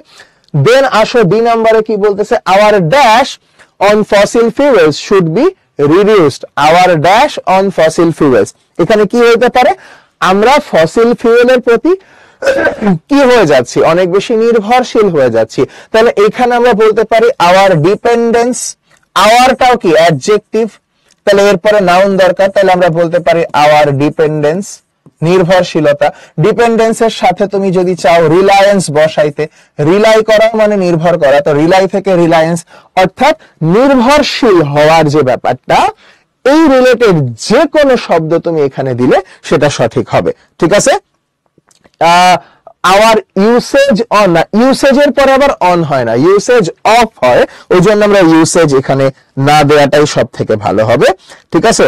দেন আসো বি নম্বরে কি বলতেছে, our dash on fossil fuels should be reduced. Our dash on fossil fuels, এখানে কি হইতে পারে, আমরা ফসিল ফিউয়েলের প্রতি কি হয়ে যাচ্ছি, অনেক বেশি নির্ভরশীল হয়ে যাচ্ছি। তাহলে এখানে আমরা বলতে পারি আওয়ার ডিপেন্ডেন্স, আওয়ারটাও কি অ্যাডজেক্টিভ, তাহলে এরপরে নাউন দরকার, তাহলে আমরা বলতে পারি আওয়ার ডিপেন্ডেন্স, নির্ভরশীলতা। ডিপেন্ডেন্সের সাথে তুমি যদি চাও রিলায়েন্স বসাইতে, রিলাই করা মানে নির্ভর করা, তো রিলাই থেকে রিলায়েন্স, অর্থাৎ নির্ভরশীল হওয়ার যে ব্যাপারটা, এই রিলেটেড যে কোনো শব্দ তুমি এখানে দিলে সেটা সঠিক হবে, ঠিক আছে। আওয়ার ইউসেজ অন, না ইউসেজের পরে আবার অন হয় না, ইউসেজ অফ হয়, ওই জন্য আমরা ইউসেজ এখানে না দেওয়াটাই সব থেকে ভালো হবে, ঠিক আছে।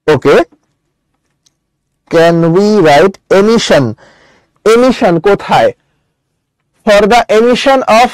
Okay, can we write emission, emission কোথায়, for the emission of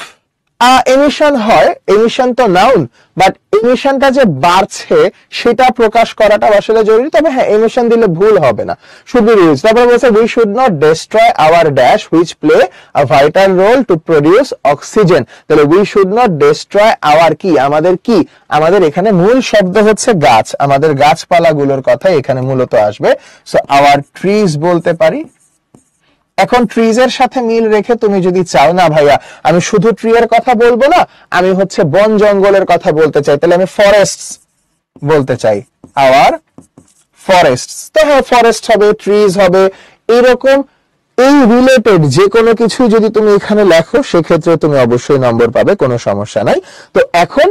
emission হয়, এমিশন তো নাউন, বাট এমিশনটা যে বাড়ছে সেটা প্রকাশ করাটা আসলে জরুরি। তবে হ্যাঁ, এমিশন দিলে ভুল হবে না, শুড বি ইউজ। তারপর বলছে we should not destroy our dash which play a vital role to produce oxygen. তাহলে we should not destroy our কি, আমাদের কি, আমাদের এখানে মূল শব্দ হচ্ছে গাছ, আমাদের গাছপালাগুলোর কথা এখানে মূলত আসবে। সো আওয়ার ট্রিজ বলতে পারি। এখন ট্রিজ এর সাথে মিল রেখে তুমি যদি চাও না ভাইয়া আমি শুধু ট্রি এর কথা বলবো না, আমি হচ্ছে বন জঙ্গলের কথা বলতে চাই, তাহলে আমি ফরেস্টস বলতে চাই, আওয়ার ফরেস্টস। তো হ্যাঁ, ফরেস্ট হবে, ট্রিজ হবে, এরকম এই রিলেটেড যে কোনো কিছু যদি তুমি এখানে লেখো সেক্ষেত্রে তুমি অবশ্যই নম্বর পাবে, কোনো সমস্যা নাই। তো এখন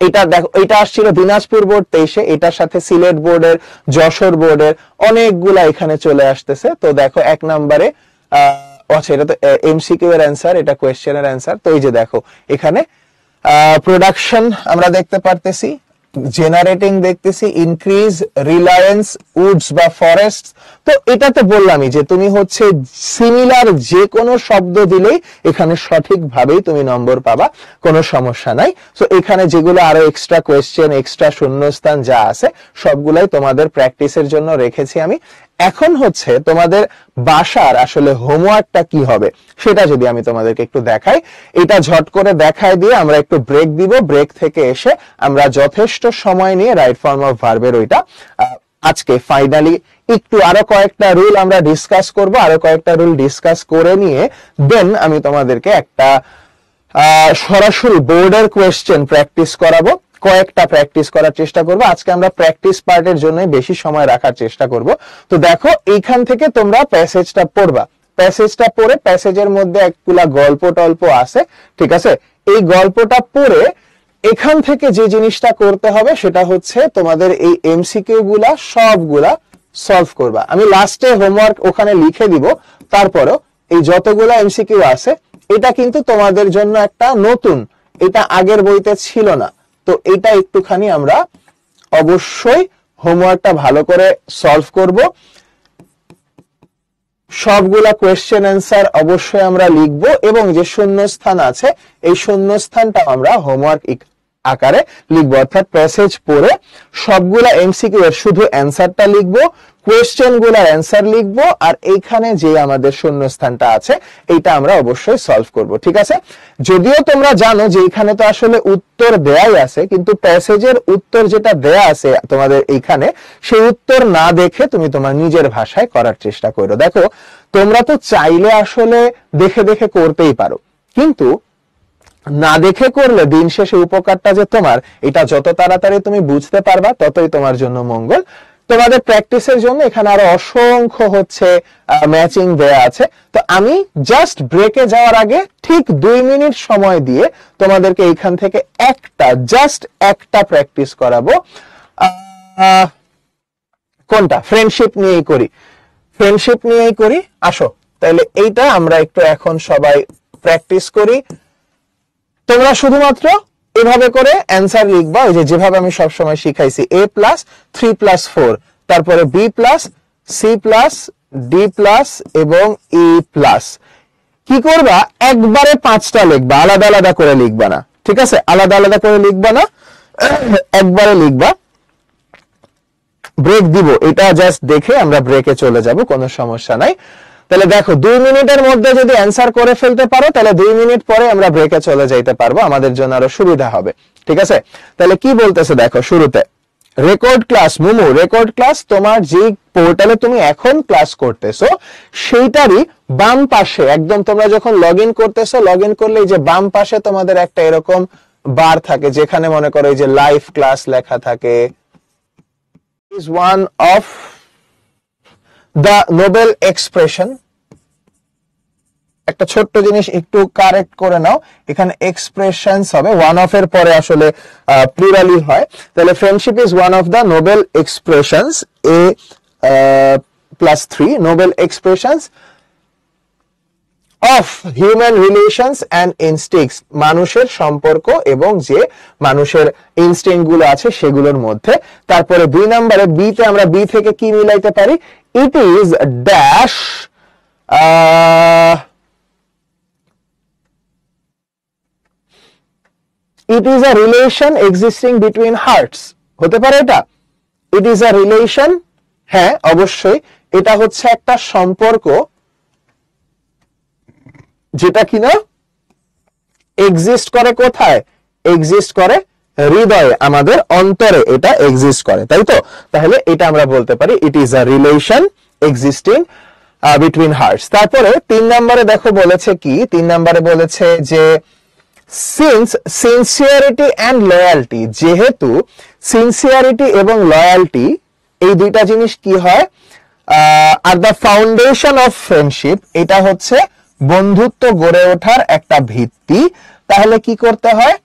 এটা দেখো, এটা আসছিল দিনাজপুর বোর্ড 23-এ, এটার সাথে সিলেট বোর্ডের, যশোর বোর্ডের অনেকগুলা এখানে চলে আসতেছে। তো দেখো 1 নম্বরে আচ্ছা এটা তো এমসিকিউ এর অ্যান্সার, এটা কোয়েশ্চেনের অ্যান্সার। তো এই যে দেখো এখানে প্রোডাকশন আমরা দেখতে পারতেছি, জেনারেটিং দেখতেছি, ইনক্রিজ রিলায়েন্স উডস বা ফরেস্ট। তো এটা তো বললামই যে তুমি হচ্ছে সিমিলার যে কোনো শব্দ দিলেই এখানে সঠিকভাবেই তুমি নম্বর পাবা, কোনো সমস্যা নাই। সো এখানে যেগুলো আরো এক্সট্রা কোয়েশ্চেন, এক্সট্রা শূন্যস্থান যা আছে সবগুলাই তোমাদের প্র্যাকটিসের জন্য রেখেছি আমি। এখন হচ্ছে তোমাদের বাসার আসলে হোমওয়ার্কটা কি হবে সেটা যদি আমি তোমাদেরকে একটু দেখাই, এটা ঝট করে দেখায় দিয়ে আমরা একটু ব্রেক দিব, ব্রেক থেকে এসে আমরা যথেষ্ট সময় নিয়ে রাইট ফর্ম অফ ভার্বের ওইটা আজকে ফাইনালি একটু আরো কয়েকটা রুল আমরা ডিসকাস করব, আরো কয়েকটা রুল ডিসকাস করে নিয়ে দেন আমি তোমাদেরকে একটা সরাসরি বোর্ডের কোয়েশ্চেন প্র্যাকটিস করাবো, কয়েকটা প্র্যাকটিস করার চেষ্টা করব। আজকে আমরা প্র্যাকটিস পার্টের জন্য বেশি সময় রাখার চেষ্টা করব। তো দেখো এইখান থেকে তোমরা প্যাসেজটা পড়বা, প্যাসেজটা পড়ে প্যাসেজের মধ্যে একগুলা গল্প টল্প আছে, ঠিক আছে, এই গল্পটা পড়ে এখান থেকে যে জিনিসটা করতে হবে সেটা হচ্ছে তোমাদের এই এমসিকিউ গুলা সবগুলা সলভ করবা। আমি লাস্টে হোমওয়ার্ক ওখানে লিখে দিব, তারপরও এই যতগুলা এমসিকিউ আছে এটা কিন্তু তোমাদের জন্য একটা নতুন, এটা আগের বইতে ছিল না। তো এটা একটুখানি আমরা অবশ্যই হোমওয়ার্কটা ভালো করে সলভ করব, সবগুলা কোয়েশ্চেন অ্যান্সার অবশ্যই আমরা লিখব, এবং যে শূন্যস্থান আছে এই শূন্যস্থানটা আমরা হোমওয়ার্ক আকারে লিখবো। অর্থাৎ প্যাসেজ পড়ে সবগুলা এমসিকিউ এর শুধু অ্যান্সারটা লিখবো, কোয়েশ্চেন গুলার অ্যান্সার লিখবো, আর এইখানে যে আমাদের শূন্যস্থানটা আছে এইটা আমরা অবশ্যই সলভ করব, ঠিক আছে। যদিও তোমরা জানো যে এখানে তো আসলে উত্তর দেয়াই আছে, কিন্তু প্যাসেজের উত্তর যেটা দেয়া আছে তোমাদের এইখানে, সেই উত্তর না দেখে তুমি তোমার নিজের ভাষায় করার চেষ্টা করো। দেখো তোমরা তো চাইলে আসলে দেখে দেখে করতেই পারো, কিন্তু না দেখে করলে দিন শেষে উপকারটা যে তোমার, এটা যত তাড়াতাড়ি তুমি বুঝতে পারবা ততই তোমার জন্য মঙ্গল। তোমাদের প্র্যাকটিসের জন্য এখানে আরো অসংখ্য হচ্ছে ম্যাচিং দেয়া আছে। তো আমি জাস্ট ব্রেকে যাওয়ার আগে ঠিক 2 মিনিট সময় দিয়ে তোমাদেরকে এইখান থেকে জাস্ট একটা প্র্যাকটিস করাবো। কোনটা? ফ্রেন্ডশিপ নিয়েই করি, ফ্রেন্ডশিপ নিয়েই করি। আসো তাহলে এইটা আমরা একটু এখন সবাই প্র্যাকটিস করি। তোমরা শুধুমাত্র এভাবে করে অ্যান্সার লিখবা, ওই যে যেভাবে আমি সব সময় শিখাইছি, a প্লাস 3 প্লাস 4, তারপরে b plus c plus d plus এবং e প্লাস। কি করবা? একবারে 5টা লিখবা, আলাদা আলাদা করে লিখবা না, ঠিক আছে, আলাদা আলাদা করে লিখবা না, একবারে লিখবা। ব্রেক দিব, এটা জাস্ট দেখে আমরা ব্রেকে চলে যাব, কোনো সমস্যা নাই। তাহলে দেখো 2 মিনিটের মধ্যে যদি অ্যান্সার করে ফেলতে পারো তাহলে 2 মিনিট পরে আমরা ব্রেকে চলে যাইতে পারবো, আমাদের জন্য আরো সুবিধা হবে, ঠিক আছে। তাহলে কি বলতেছে দেখো শুরুতে, record class Mumu, record class তোমার যে পোর্টালে তুমি এখন ক্লাস করতেছো সেইটারই বাম পাশে একদম, তোমরা যখন লগইন করতেছো, লগইন করলে এই যে বাম পাশে তোমাদের একটা এরকম বার থাকে যেখানে মনে করো এই যে লাইভ ক্লাস লেখা থাকে, is one of the noble expression। একটা ছোট্ট জিনিস একটু কারেক্ট করে নাও, এখানে এক্সপ্রেশনস হবে, ওয়ান অফ এর পরে আসলে প্লুরালি হয়। তাহলে friendship is one of the noble expressions, a +3 noble expressions of human relations and instincts, মানুষের সম্পর্ক এবং যে মানুষের ইনস্টিংক্ট গুলো আছে সেগুলোর মধ্যে। তারপরে 2 নম্বরে বি তে আমরা বি থেকে কি মিলাইতে পারি, it is dash it is a relation existing between hearts, হতে পারে এটা? ইট ইজ আ রিলেশন, হ্যাঁ অবশ্যই এটা হচ্ছে একটা সম্পর্ক যেটা কিনা এক্সিস্ট করে কোথায়? এক্সিস্ট করে হৃদয়ে, আমাদের অন্তরে এটা এক্সিস্ট করে, তাই তো? তাহলে এটা আমরা বলতে পারি it is a relation existing between hearts. তারপরে 3 নম্বরে দেখো বলেছে কি, 3 নম্বরে বলেছে যে সিন্স সিনসিয়ারিটি এন্ড লয়ালটি, যেহেতু সিনসিয়ারিটি এবং লয়ালটি এই দুইটা জিনিস কি হয়, are the foundation of friendship, এটা হচ্ছে বন্ধুত্ব গড়ে ওঠার একটা ভিত্তি, তাহলে কি করতে হয়,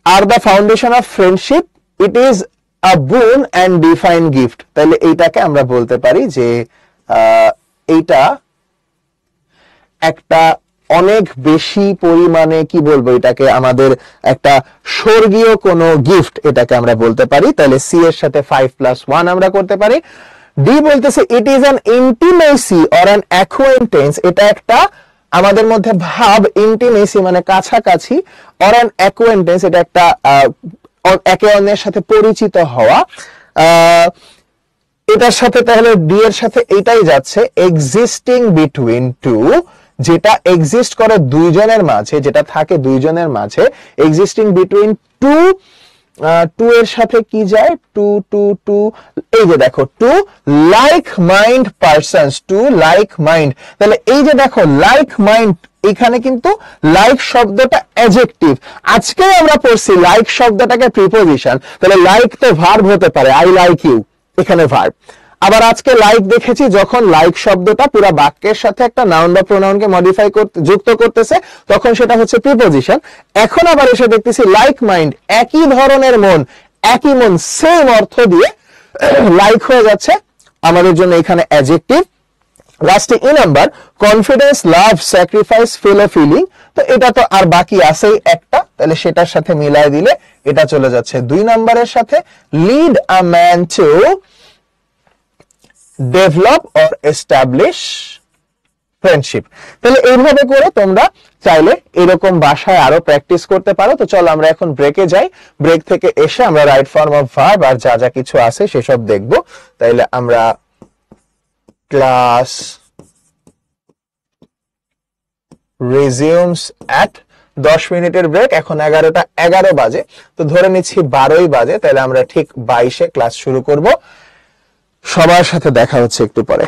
are the foundation of friendship it is আ বুন এন্ড ডিফাইন গিফট, তাহলে এইটাকে আমরা বলতে পারি যে এইটা একটা অনেক বেশি পরিমাণে কি বলবো এটাকে, আমাদের একটা স্বর্গীয় কোনো গিফট এটাকে আমরা বলতে পারি। তাহলে সি এর সাথে 5+1 আমরা করতে পারি। ডি বলতেছে it is an intimacy or an acquaintance, এটা একটা আমাদের মধ্যে ভাব, ইন্টিমেসি মানে কাছাকাছি, অর অ্যান অ্যাকোয়েন্টেন্স এটা একটা একে অন্যের সাথে পরিচিত হওয়া। এটার সাথে তাহলে ডি এর সাথে এটাই যাচ্ছে, এক্সিস্টিং বিটুইন টু, যেটা এক্সিস্ট করে দুইজনের মাঝে, যেটা থাকে দুইজনের মাঝে, এক্সিস্টিং বিটুইন টু, টু এর সাথে কি যায়, টু টু টু, এই যে দেখো to like mind persons, to like mind, তাহলে এই যে দেখো লাইক মাইন্ড, এখানে কিন্তু লাইক শব্দটা অ্যাডজেক্টিভ, আজকে আমরা পড়ছি লাইক শব্দটাকে প্রিপোজিশন, তাহলে লাইক তো ভার্ব হতে পারে, আই লাইক ইউ, এখানে ভার্ব। আবার আজকে লাইক দেখেছি যখন লাইক শব্দটা পুরো বাক্যের সাথে একটা নাউন বা প্রোনাউনকে মডিফাই করতে যুক্ত করতেছে তখন সেটা হচ্ছে প্রিপোজিশন। এখন আবার এসে দেখতেছি লাইক মাইন্ড, একই ধরনের মন, একই মন, সেম অর্থ দিয়ে লাইক হয়ে যাচ্ছে আমাদের জন্য এখানে অ্যাডজেক্টিভ। লাস্টে ই নাম্বার কনফিডেন্স, লাভ, স্যাক্রিফাইস, ফেলো ফিলিং, তো এটা তো আর বাকি আছেই একটা, তাহলে সেটার সাথে মিলাই দিলে এটা চলে যাচ্ছে 2 নম্বরের সাথে, lead a man to develop or establish friendship. তাহলে এইভাবে করে তোমরা চাইলে এরকম ভাষায় আরো প্র্যাকটিস করতে পারো। তো চলো আমরা এখন ব্রেকে যাই, ব্রেক থেকে এসে আমরা রাইট ফর্ম অফ ভার্ব আর যা যা কিছু আছে সেসব দেখব। তাইলে আমরা ক্লাস resumes at 10 মিনিটের ব্রেক, এখন 11টা 11 বাজে, তো ধরে নিচ্ছি 12ই বাজে, তাহলে আমরা ঠিক 22-এ ক্লাস শুরু করব। সবার সাথে দেখা হচ্ছে একটু পরে।